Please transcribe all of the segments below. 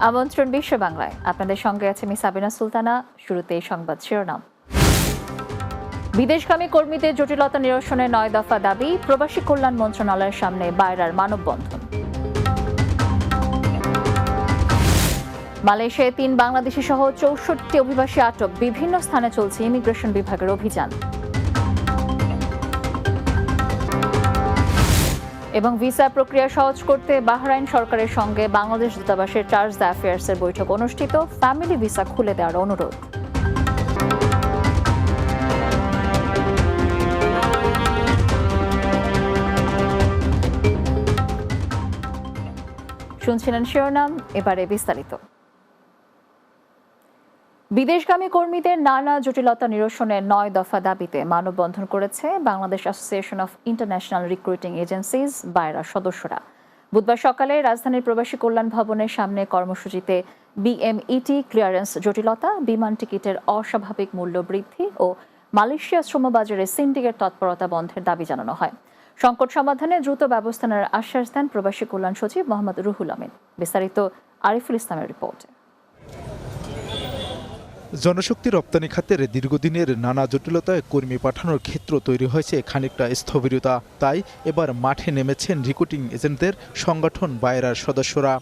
আমন্ত্রণ বিশ্ব বাংলায়, আপনাদের সঙ্গে আছে আমি সাবিনা সুলতানা। শুরুতে সংবাদ শিরোনাম। বিদেশগামী কর্মীদের জটিলতা নিরসনে 9 দফা দাবি, প্রবাসী কল্যাণ মন্ত্রণালয়ের সামনে বায়রার মানববন্ধন। মালয়েশিয়ায় 3 বাংলাদেশি সহ 64 অভিবাসী আটক, বিভিন্ন স্থানে চলছে ইমিগ্রেশন বিভাগের অভিযান। এবং ভিসা প্রক্রিয়া সহজ করতে বাহরাইন সরকারের সঙ্গে বাংলাদেশ দূতাবাসের চার্জ অ্যাফেয়ার্সের বৈঠক অনুষ্ঠিত, ফ্যামিলি ভিসা খুলে দেওয়ার অনুরোধ। শুনছিলেন শিরোনাম, এবারে বিস্তারিত। বিদেশগামী কর্মীদের নানা জটিলতা নিরসনে 9 দফা দাবিতে মানববন্ধন করেছে Bangladesh association of international recruiting agencies BAIRA সদস্যরা। বুধবার সকালে রাজধানীর প্রবাসী কল্যাণ ভবনের সামনে কর্মসূচিতে বিএমইটি ক্লিয়ারেন্স জটিলতা, বিমান টিকিটের অস্বাভাবিক মূল্য বৃদ্ধি ও মালয়েশিয়া শ্রমবাজারে সিন্ডিকেট তৎপরতা বন্ধের দাবি জানানো হয়। সংকট সমাধানে দ্রুত ব্যবস্থা নেওয়ার আশ্বাস দেন প্রবাসী কল্যাণ সচিব মোহাম্মদ রুহুল আমিন। বিস্তারিত আরিফুল ইসলামের রিপোর্টে। জনশক্তি রপ্তানি খাতের দীর্ঘদিনের নানা জটিলতায় কর্মী পাঠানোর ক্ষেত্র তৈরি হয়েছে খানিকটা স্থবিরতা। তাই এবার মাঠে নেমেছেন রিক্রুটিং এজেন্টদের সংগঠন বায়রার সদস্যরা।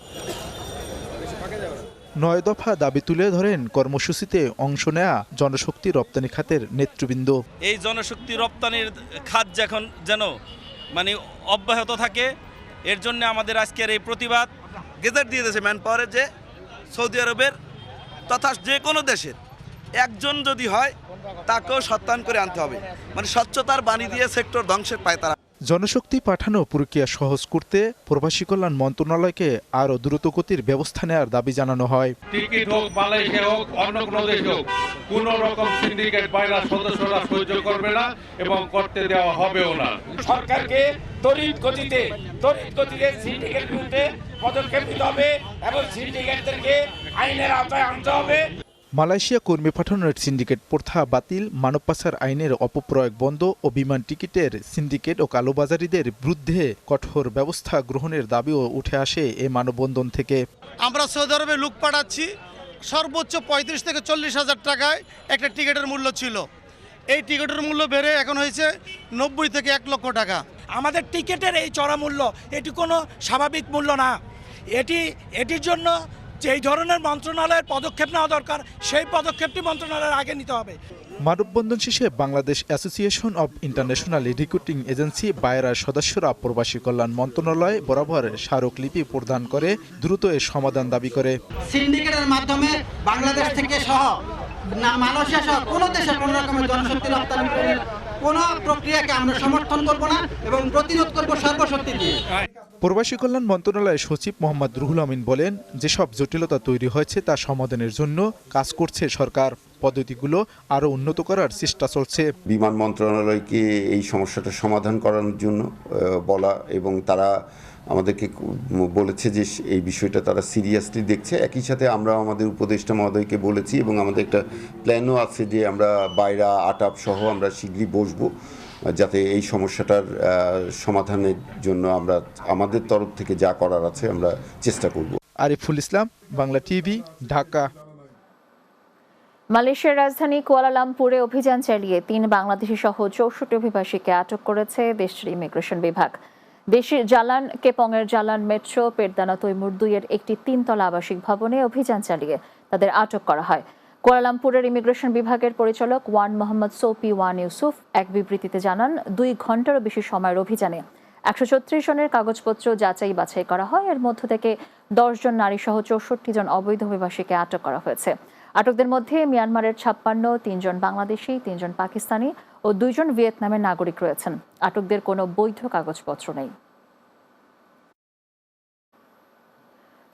9 দফা দাবি তুলে ধরেন কর্মসূচিতে অংশ নেয়া জনশক্তি রপ্তানি খাতের নেতৃবৃন্দ। এই জনশক্তি রপ্তানির খাত যখন যেন অব্যাহত থাকে, এর জন্য আমাদের আজকের এই প্রতিবাদ। গেজেট দিয়ে দিয়েছে ম্যান পাওয়ারের যে সৌদি আরবের তথা যে কোনো দেশের একজন যদি হয় তাকেও সত্যায়ন করে আনতে হবে। স্বচ্ছতার বাণী দিয়ে সেক্টর ধ্বংসের পায় তারা। জনশক্তি পাঠানো প্রক্রিয়া সহজ করতে প্রবাসী কল্যাণ মন্ত্রণালয়কে আরও দ্রুতগতির ব্যবস্থা নেওয়ার দাবি জানানো হয়। টিকিট হোক, মালয়েশিয়া হোক, অন্য কোনো দেশ হোক, কোন রকম সিন্ডিকেট বাইরা সদস্যরা সহ্য করবে না এবং করতে দেওয়া হবেও না। সরকারকে তড়িৎ গতিতে সিন্ডিকেট বিরুদ্ধে পদক্ষেপ নিতে হবে এবং সিন্ডিকেটদেরকে আইনের আওতায় আনতে হবে। মালয়েশিয়া কর্মী পাঠানোর সিন্ডিকেট প্রথা বাতিল, মানব পাচার আইনের অপপ্রয়োগ বন্ধ ও বিমান টিকিটের সিন্ডিকেট ও কালোবাজারিদের বিরুদ্ধে কঠোর ব্যবস্থা গ্রহণের দাবিও উঠে আসে এই মানববন্ধন থেকে। আমরা সৌদি আরবে লোক পাঠাচ্ছি, সর্বোচ্চ 35 থেকে 40 হাজার টাকায় একটা টিকিটের মূল্য ছিল। এই টিকিটের মূল্য বেড়ে এখন হয়েছে 90 থেকে 1 লক্ষ টাকা। আমাদের টিকিটের এই চড়া মূল্য এটি কোনো স্বাভাবিক মূল্য না। এটির জন্য যেই ধরনের মন্ত্রণালয়ের পদক্ষেপ নেওয়া দরকার, সেই পদক্ষেপটি মন্ত্রণালয়ের আগে নিতে হবে। মানববন্ধন শেষে Bangladesh association of international recruiting agency বায়রার সদস্যরা প্রবাসী কল্যাণ মন্ত্রণালয় বরাবর স্মারকলিপি প্রদান করে দ্রুত এর সমাধান দাবি করে। সিন্ডিকেটের মাধ্যমে বাংলাদেশ থেকে সহ মালয়েশিয়া সহ কোনো দেশের কোনো রকমের জনশক্তি রপ্তানি কোনো প্রক্রিয়াকে আমরা সমর্থন করব না এবং প্রতিরোধ করব সর্বশক্তি দিয়ে। প্রবাসী কল্যাণ মন্ত্রণালয়ের সচিব মোহাম্মদ রুহুল আমিন বলেন, যেসব জটিলতা তৈরি হয়েছে তা সমাধানের জন্য কাজ করছে সরকার। পদ্ধতিগুলো আরও উন্নত করার চেষ্টা চলছে। বিমান মন্ত্রণালয়কে এই সমস্যাটা সমাধান করার জন্য বলা এবং তারা আমাদেরকে বলেছে যে এই বিষয়টা তারা সিরিয়াসলি দেখছে। একই সাথে আমরা আমাদের উপদেষ্টা মহোদয়কে বলেছি এবং আমাদের একটা প্ল্যানও আছে যে আমরা বাইরা আটাপ সহ আমরা শীঘ্রই বসবো, যাতে এই সমস্যাটার সমাধানের জন্য আমরা আমাদের তরফ থেকে যা করার আছে আমরা চেষ্টা করব। আরিফুল ইসলাম, বাংলা টিভি, ঢাকা। মালয়েশিয়ার রাজধানী কুয়ালালামপুরে অভিযান চালিয়ে 3 বাংলাদেশি সহ 64 অভিবাসীকে আটক করেছে দেশটির ইমিগ্রেশন বিভাগ। দেশের জালান কেপংয়ের জালান মেট্রো পেরদানা তৈমুর 2-এর একটি 3তলা আবাসিক ভবনে অভিযান চালিয়ে তাদের আটক করা হয়। কুয়ালালামপুরের ইমিগ্রেশন বিভাগের পরিচালক ওয়ান মোহাম্মদ সৌপি ওয়ান ইউসুফ এক বিবৃতিতে জানান, 2 ঘন্টারও বেশি সময়ের অভিযানে 136 জনের কাগজপত্র যাচাই বাছাই করা হয়। এর মধ্য থেকে 10 জন নারী সহ 64 জন অবৈধ অভিবাসীকে আটক করা হয়েছে। আটকদের মধ্যে মিয়ানমারের 56, 3 জন বাংলাদেশি, 3 জন পাকিস্তানি ও 2 জন ভিয়েতনামের নাগরিক রয়েছেন। আটকদের কোনো বৈধ কাগজপত্র নেই।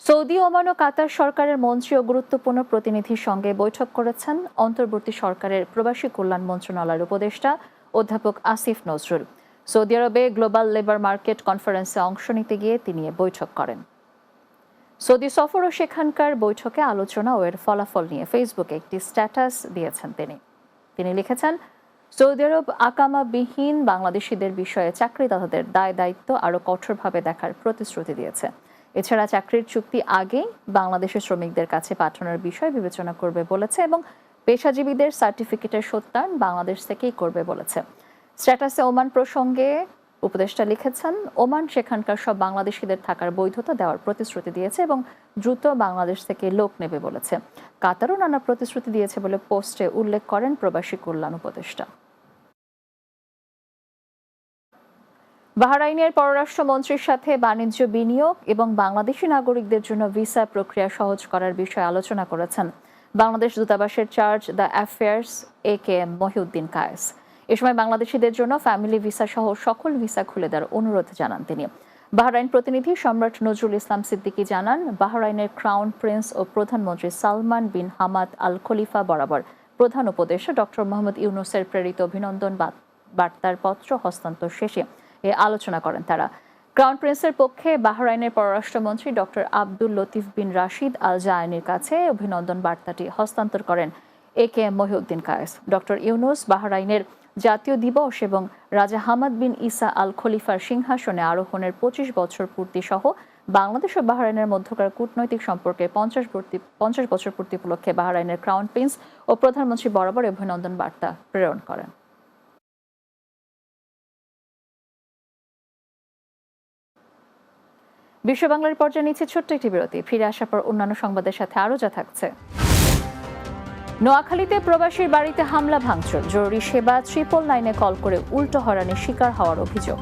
সৌদি, ওমান ও কাতার সরকারের মন্ত্রী ও গুরুত্বপূর্ণ প্রতিনিধির সঙ্গে বৈঠক করেছেন অন্তর্বর্তী সরকারের প্রবাসী কল্যাণ মন্ত্রণালয়ের উপদেষ্টা অধ্যাপক আসিফ নজরুল। সৌদি আরবে গ্লোবাল লেবার মার্কেট কনফারেন্সে অংশ নিতে গিয়ে তিনি বৈঠক করেন। সৌদি সফর ও সেখানকার বৈঠকে আলোচনা ও এর ফলাফল নিয়ে ফেসবুকে একটি স্ট্যাটাস দিয়েছেন তিনি লিখেছেন, সৌদি আরব আকামাবিহীন বাংলাদেশিদের বিষয়ে চাকরিদাতাদের দায় দায়িত্ব আরও কঠোরভাবে দেখার প্রতিশ্রুতি দিয়েছে। এছাড়া চাকরির চুক্তি আগেই বাংলাদেশের শ্রমিকদের কাছে পাঠানোর বিষয় বিবেচনা করবে বলেছে এবং পেশাজীবীদের সার্টিফিকেটের সত্যায়ন বাংলাদেশ থেকেই করবে বলেছে। স্ট্যাটাসে ওমান প্রসঙ্গে উপদেষ্টা লিখেছেন, ওমান সেখানকার সব বাংলাদেশিদের থাকার বৈধতা দেওয়ার প্রতিশ্রুতি দিয়েছে এবং দ্রুত বাংলাদেশ থেকে লোক নেবে বলেছে। কাতারও নানা প্রতিশ্রুতি দিয়েছে বলে পোস্টে উল্লেখ করেন প্রবাসী কল্যাণ উপদেষ্টা। বাহরাইনের পররাষ্ট্রমন্ত্রীর সাথে বাণিজ্য, বিনিয়োগ এবং বাংলাদেশি নাগরিকদের জন্য ভিসা প্রক্রিয়া সহজ করার বিষয়ে আলোচনা করেছেন বাংলাদেশ দূতাবাসের charge de affaires AKM Mohiuddin Kayes. এ সময় বাংলাদেশিদের জন্য ফ্যামিলি ভিসা সহ সকল ভিসা খুলে দেওয়ার অনুরোধ জানান তিনি। বাহরাইন প্রতিনিধি সম্রাট নজরুল ইসলাম সিদ্দিকী জানান, বাহরাইনের ক্রাউন প্রিন্স ও প্রধানমন্ত্রী সালমান বিন হামাদ আল খলিফা বরাবর প্রধান উপদেষ্টা ডক্টর মোহাম্মদ ইউনূসের প্রেরিত অভিনন্দন বার্তার পত্র হস্তান্তর শেষে এ আলোচনা করেন তারা। ক্রাউন প্রিন্সের পক্ষে বাহরাইনের পররাষ্ট্রমন্ত্রী ডক্টর আব্দুল লতিফ বিন রাশিদ আল জায়ানির কাছে অভিনন্দন বার্তাটি হস্তান্তর করেন AKM মহিউদ্দিন কায়েস। ডক্টর ইউনূস বাহরাইনের জাতীয় দিবস এবং রাজা হামাদ বিন ইসা আল খলিফার সিংহাসনে আরোহণের 25 বছর পূর্তি সহ বাংলাদেশ ও বাহরাইনের মধ্যকার কূটনৈতিক সম্পর্কে 50 বছর পূর্তি উপলক্ষে বাহরাইনের ক্রাউন প্রিন্স ও প্রধানমন্ত্রী বরাবর অভিনন্দন বার্তা প্রেরণ করেন। বিশ্ব বাংলার পর্যায়ে নিচ্ছে ছোট্ট একটি বিরতি। ফিরে আসার পর অন্যান্য সংবাদের সাথে আরও যা থাকছে। নোয়াখালীতে প্রবাসীর বাড়িতে হামলা ভাঙচুর, জরুরি সেবা 999-এ কল করে উল্টো হয়রানির শিকার হওয়ার অভিযোগ।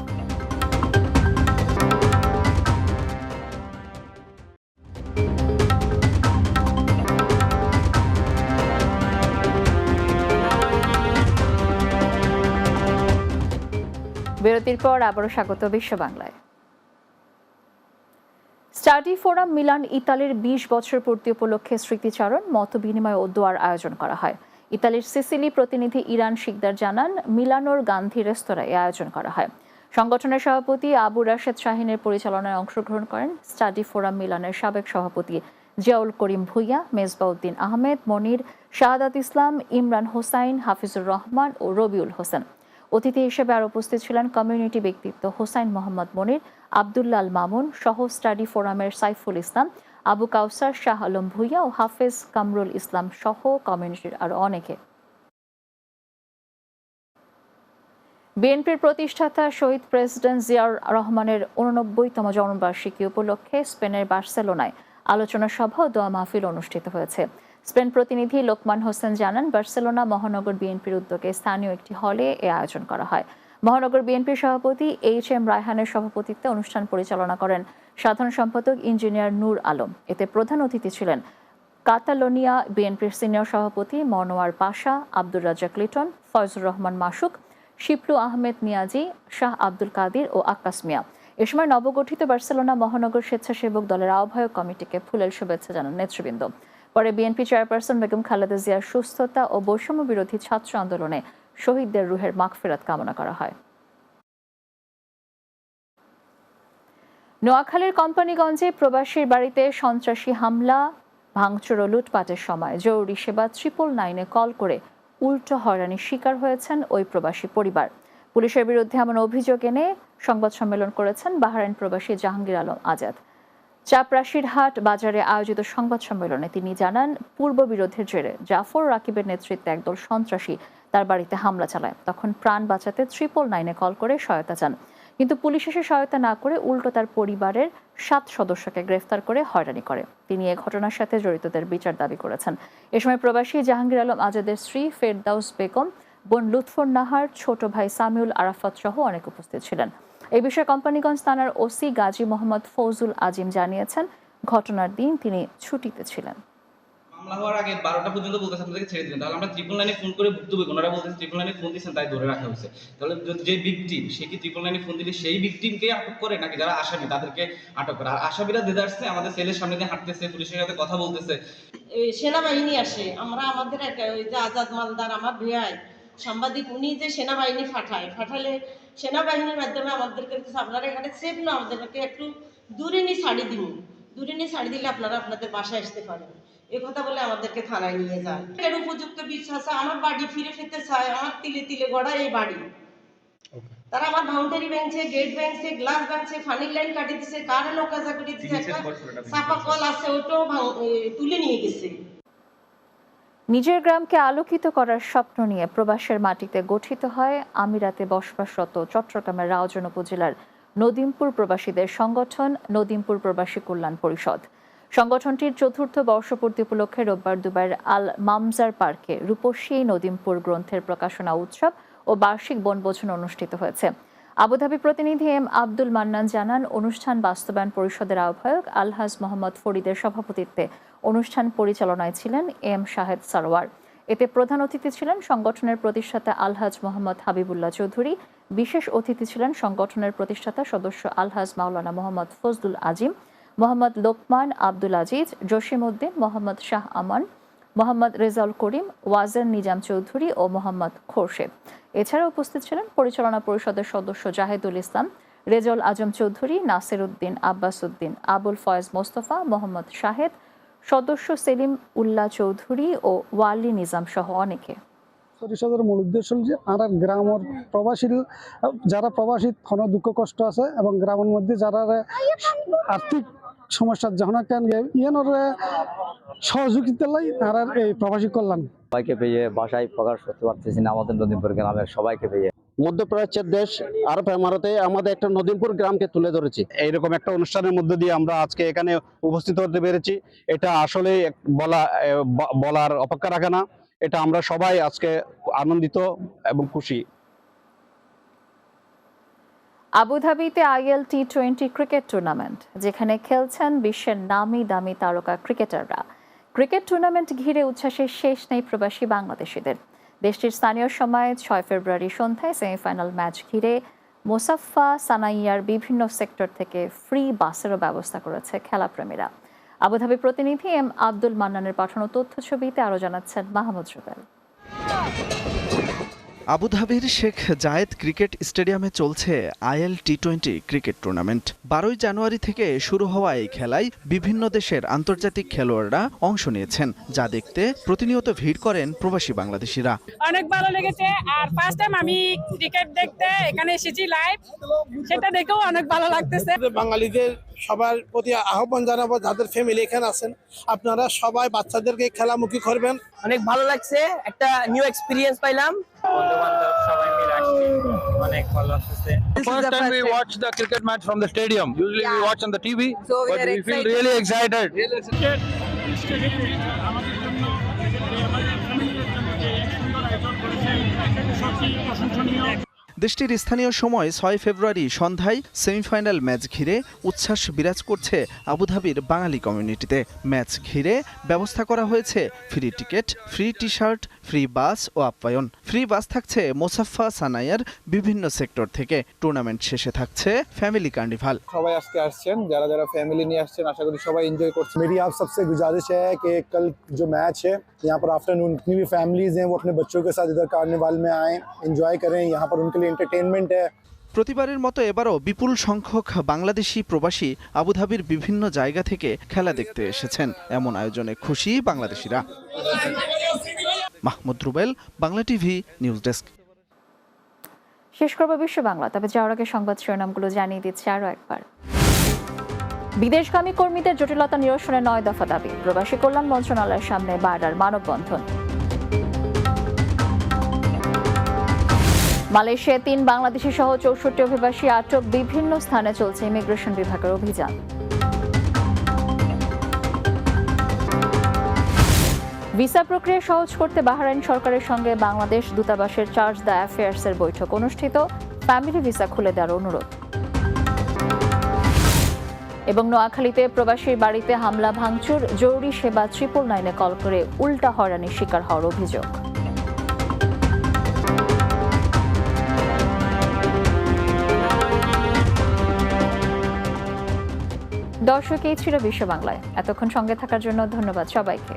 বিরতির পর আবারও স্বাগত বিশ্ব বাংলায়। স্টাডি ফোরাম মিলান ইতালির 20 বছর পূর্তি উপলক্ষে স্মৃতিচারণ, মত বিনিময় ও দোয়ার আয়োজন করা হয়। ইতালির সিসিলি প্রতিনিধি ইরান শিকদার জানান, মিলানোর গান্ধী রেস্তোরাঁয় আয়োজন করা হয়। সংগঠনের সভাপতি আবু রাশেদ শাহিনের পরিচালনায় অংশগ্রহণ করেন স্টাডি ফোরাম মিলানের সাবেক সভাপতি জিয়াউল করিম ভুইয়া, মেজবাউদ্দিন আহমেদ, মনির, শাহাদাত ইসলাম, ইমরান হোসাইন, হাফিজুর রহমান ও রবিউল হোসেন। অতিথি হিসেবে আর উপস্থিত ছিলেন কমিউনিটি ব্যক্তিত্ব হোসাইন মোহাম্মদ মনির, আব্দুল্লাল মামুন সহ স্টাডি ফোরামের সাইফুল ইসলাম, আবু কাউসার, শাহ আলম ভুইয়া ও হাফেজ কামরুল ইসলাম সহ কমিউনিটির আরও অনেকে। বিএনপির প্রতিষ্ঠাতা শহীদ প্রেসিডেন্ট জিয়াউর রহমানের 89তম জন্মবার্ষিকী উপলক্ষে স্পেনের বার্সেলোনায় আলোচনা সভা ও দোয়া মাহফিল অনুষ্ঠিত হয়েছে। স্পেন প্রতিনিধি লোকমান হোসেন জানান, বার্সেলোনা মহানগর বিএনপির উদ্যোগে স্থানীয় একটি হলে এ আয়োজন করা হয়। মহানগর বিএনপির সভাপতি HM রায়হানের সভাপতিত্বে অনুষ্ঠান পরিচালনা করেন সাধারণ সম্পাদক ইঞ্জিনিয়ার নূর আলম। এতে প্রধান অতিথি ছিলেন কাতালোনিয়া বিএনপির সিনিয়র সভাপতি মনোয়ার পাশা, আব্দুর রাজ্জাক লিটন, ফয়জুর রহমান মাসুক, শিপলু আহমেদ নিয়াজি, শাহ আব্দুল কাদির ও আক্কাস মিয়া। এ সময় নবগঠিত বার্সেলোনা মহানগর স্বেচ্ছাসেবক দলের আহ্বায়ক কমিটিকে ফুলেল শুভেচ্ছা জানান নেতৃবৃন্দ। পরে বিএনপি চেয়ারপারসন বেগম খালেদা জিয়ার সুস্থতা ও বৈষম্য বিরোধী ছাত্র আন্দোলনে শহীদদের রুহের মাগফিরাত কামনা করা হয়। নোয়াখালীর কোম্পানিগঞ্জে প্রবাসীর বাড়িতে সন্ত্রাসী হামলা, ভাঙচুর ও লুটপাটের সময় জরুরি সেবা 999-এ কল করে উল্টো হয়রানির শিকার হয়েছেন ওই প্রবাসী পরিবার। পুলিশের বিরুদ্ধে এমন অভিযোগ এনে সংবাদ সম্মেলন করেছেন বাহরাইন প্রবাসী জাহাঙ্গীর আলম আজাদ। চাপরাশির হাট বাজারে আয়োজিত সংবাদ সম্মেলনে তিনি জানান, পূর্ব বিরোধের জেরে জাফর রাকিবের নেতৃত্বে একদল সন্ত্রাসী তার বাড়িতে হামলা চালায়। তখন প্রাণ বাঁচাতে 999-এ কল করে সহায়তা চান, কিন্তু পুলিশ এসে সহায়তা না করে উল্টো তার পরিবারের 7 সদস্যকে গ্রেফতার করে হয়রানি করে। তিনি এ ঘটনার সাথে জড়িতদের বিচার দাবি করেছেন। এ সময় প্রবাসী জাহাঙ্গীর আলম আজাদের স্ত্রী ফেরদাউস বেগম, বোন লুৎফর নাহার, ছোট ভাই সামিউল আরাফাত সহ অনেক উপস্থিত ছিলেন। এই বিষয়ে কোম্পানিগঞ্জ থানার ওসি গাজী মোহাম্মদ ফৌজুল আজিম জানিয়েছেন, ঘটনার দিন তিনি ছুটিতে ছিলেন। মামলা হওয়ার আগে 12টা পর্যন্ত বলতেছে আপনাদেরকে ছেড়ে দিবেন, তাহলে আমরা 999-এ ফোন করে ভুক্তভোগী, ওনারা বলতেছে 999-এ ফোন দিয়েছেন তাই ধরে রাখা হয়েছে। তাহলে যে ভিকটিম সে কি 999-এ ফোন দিলে সেই ভিকটিমকে আটক করে নাকি যারা আসামি তাদেরকে আটক করে? আর আসামিরা দেদারছে আমাদের সেলের সামনে দিয়ে হাঁটতেছে, পুলিশের সাথে কথা বলতেছে। সেনাবাহিনী আসে, আমরা আমাদের ওই যে আজাদ মালদার আমার ভাই সাংবাদিক, উনি যে সেনাবাহিনী পাঠালে সেনাবাহিনীর মাধ্যমে আমাদেরকে আপনারা এখানে সেফ না, আমাদেরকে একটু দূরে নিয়ে ছাড়ি দিব, দূরে নিয়ে ছাড়ি দিলে আপনারা আপনাদের বাসায় আসতে পারেন, এ কথা বলে আমাদেরকে থানায় নিয়ে যায়। এর উপযুক্ত বিশ্বাস আমার বাড়ি ফিরে পেতে চায়, আমার তিলে তিলে গড়া এই বাড়ি। তারা আমার বাউন্ডারি ভাঙছে, গেট ভাঙছে, গ্লাস ভাঙছে, ফানির লাইন কাটি দিছে, কারেন্টও কাজা করে দিছে, একটা চাপা কল আছে ওটাও তুলে নিয়ে গেছে। নিজের গ্রামকে আলোকিত করার স্বপ্ন নিয়ে প্রবাসের মাটিতে গঠিত হয় আমিরাতে বসবাসরত চট্টগ্রামের রাউজান উপজেলার নদিমপুর প্রবাসীদের সংগঠন নদিমপুর প্রবাসী কল্যাণ পরিষদ। সংগঠনটির ৪র্থ বর্ষপূর্তি উপলক্ষে রোববার দুবাইয়ের আল মামজার পার্কে রূপসী নদিমপুর গ্রন্থের প্রকাশনা উৎসব ও বার্ষিক বনভোজন অনুষ্ঠিত হয়েছে। আবুধাবি প্রতিনিধি এম আব্দুল মান্নান জানান, অনুষ্ঠান বাস্তবায়ন পরিষদের আহ্বায়ক আলহাজ মোহাম্মদ ফরিদের সভাপতিত্বে অনুষ্ঠান পরিচালনায় ছিলেন এম শাহেদ সারোয়ার। এতে প্রধান অতিথি ছিলেন সংগঠনের প্রতিষ্ঠাতা আলহাজ মোহাম্মদ হাবিবুল্লাহ চৌধুরী। বিশেষ অতিথি ছিলেন সংগঠনের প্রতিষ্ঠাতা সদস্য আলহাজ মাওলানা মোহাম্মদ ফজলুল আজিম, মোহাম্মদ লোকমান আব্দুল আজিজ, জসিম উদ্দিন, মোহাম্মদ শাহ আমান, মোহাম্মদ রেজাউল করিম, ওয়াজের নিজাম চৌধুরী ও মোহাম্মদ খোরশেদ। এছাড়া উপস্থিত ছিলেন পরিচালনা পরিষদের সদস্য জাহেদুল ইসলাম, রেজাউল আজম চৌধুরী, নাসির উদ্দিন, আব্বাস উদ্দিন, আবুল ফয়েজ মোস্তফা, মোহাম্মদ শাহেদ, সদস্য সেলিম উল্লাহ চৌধুরী ও ওয়ালি নিজাম সহ অনেকে। পরিষদের মূল উদ্দেশ্য হল যে আর গ্রামের প্রবাসী যারা প্রবাসী কোনো দুঃখ কষ্ট আছে এবং গ্রামের মধ্যে যারা আর্থিক সমস্যার যখন ইয়ানোর সহযোগিতা লাই আর এই প্রবাসী কল্যাণ সবাইকে পেয়ে ভাষায় প্রকাশ করতে পারতেছি না আমাদের নদিমপুর গ্রামের সবাইকে পেয়ে। মধ্যপ্রাচ্যের দেশ আরব আমিরাতে আমাদের একটা নদিমপুর গ্রামকে তুলে ধরেছি। এইরকম একটা অনুষ্ঠানের মধ্যে দিয়ে আমরা আজকে এখানে উপস্থিত হতে পেরেছি, এটা আসলে বলার অপেক্ষা রাখে না। এটা আমরা সবাই আজকে আনন্দিত এবং খুশি। আবুধাবিতে IL T20 ক্রিকেট টুর্নামেন্ট, যেখানে খেলছেন বিশ্বের নামি দামি তারকা ক্রিকেটাররা। ক্রিকেট টুর্নামেন্ট ঘিরে উচ্ছ্বাসের শেষ নেই প্রবাসী বাংলাদেশিদের। দেশটির স্থানীয় সময় 6 ফেব্রুয়ারি সন্ধ্যায় সেমিফাইনাল ম্যাচ ঘিরে মোসাফফা সানাইয়ার বিভিন্ন সেক্টর থেকে ফ্রি বাসেরও ব্যবস্থা করেছে খেলাপ্রেমীরা। আবুধাবি প্রতিনিধি এম আব্দুল মান্নানের পাঠানো তথ্য ছবিতে আরও জানাচ্ছেন মাহমুদ রুবেল। আবুধাবির শেখ জায়েদ ক্রিকেট স্টেডিয়ামে চলছে IL T20 ক্রিকেট টুর্নামেন্ট। 12 জানুয়ারি থেকে শুরু হওয়া এই খেলায় বিভিন্ন দেশের আন্তর্জাতিক খেলোয়াড়রা অংশ নিয়েছেন, যা দেখতে প্রতিনিয়ত ভিড় করেন প্রবাসী বাংলাদেশিরা। অনেক ভালো লেগেছে, আর ফার্স্ট টাইম আমি ক্রিকেট দেখতে এখানে এসেছি লাইভ, সেটা দেখেও অনেক ভালো লাগতেছে। বাঙালিদের সবার প্রতি আহ্বান জানাবো, যাদের ফ্যামিলি এখানে আছেন আপনারা সবাই বাচ্চাদেরকে খেলামুখী করবেন। অনেক ভালো লাগছে, একটা নিউ এক্সপেরিয়েন্স পাইলাম। বন্ধু-বান্ধব সবাই মিলে আসছি, অনেক ভালো লাগছে। First time we watch the cricket match from the stadium. Usually we watch on the TV, but we feel really excited. আমাদের জন্য আমাদের ফ্যামিলির জন্য যে সুন্দর আয়োজন করেছেন সত্যি প্রশংসনীয়। দেশটির স্থানীয় সময় 6 ফেব্রুয়ারি সন্ধ্যায় সেমিফাইনাল ম্যাচ ঘিরে উচ্ছ্বাস বিরাজ করছে আবুধাবির বাঙালি কমিউনিটিতে। ম্যাচ ঘিরে ব্যবস্থা করা হয়েছে free ticket, free T shirt, free bus ও আপ্যায়ন। ফ্রি বাস থাকছে মোসাফফা সানাইয়ার বিভিন্ন সেক্টর থেকে। টুর্নামেন্ট শেষে থাকছে ফ্যামিলি কার্নিভাল। সবাই আজকে আসছেন, যারা যারা ফ্যামিলি নিয়ে আসছেন, আশা করি সবাই এনজয় করছেন। मेरी आप सबसे गुजारिश है कि कल जो मैच है यहाँ पर आफ्टरनून जितनी भी फैमिलीज हैं वो अपने बच्चों के साथ इधर कार्निवाल में आएँ, एंजॉय करें। यहाँ पर उनके लिए एंटरटेनमेंट है। প্রতিবারের মতো এবারও বিপুল সংখ্যক বাংলাদেশি প্রবাসী আবুধাবির বিভিন্ন জায়গা থেকে খেলা দেখতে এসেছেন। এমন আয়োজনে খুশি বাংলাদেশিরা। Mahmud Rubel, Bangla TV news desk. শেষ করব বিশ্ব বাংলা, তবে যাওয়ার আগে সংবাদ শিরোনামগুলো জানিয়ে দিচ্ছি আরও একবার। বিদেশগামী কর্মীদের জটিলতা নিরসনে 9 দফা দাবি। প্রবাসী কল্যাণ মন্ত্রণালয়ের সামনে বারডার মানববন্ধন। মালয়েশিয়ায় 3 বাংলাদেশি সহ 64 অভিবাসী আটক। বিভিন্ন স্থানে চলছে ইমিগ্রেশন বিভাগের অভিযান। ভিসা প্রক্রিয়া সহজ করতে বাহরাইন সরকারের সঙ্গে বাংলাদেশ দূতাবাসের চার্জ দ্য অ্যাফেয়ার্সের বৈঠক অনুষ্ঠিত। ফ্যামিলি ভিসা খুলে দেওয়ার অনুরোধ। এবং নোয়াখালীতে প্রবাসীর বাড়িতে হামলা ভাঙচুর, জরুরি সেবা 999-এ কল করে উল্টা হয়রানির শিকার হওয়ার অভিযোগ। দর্শক, এই ছিল বিশ্ব বাংলায়। এতক্ষণ সঙ্গে থাকার জন্য ধন্যবাদ সবাইকে।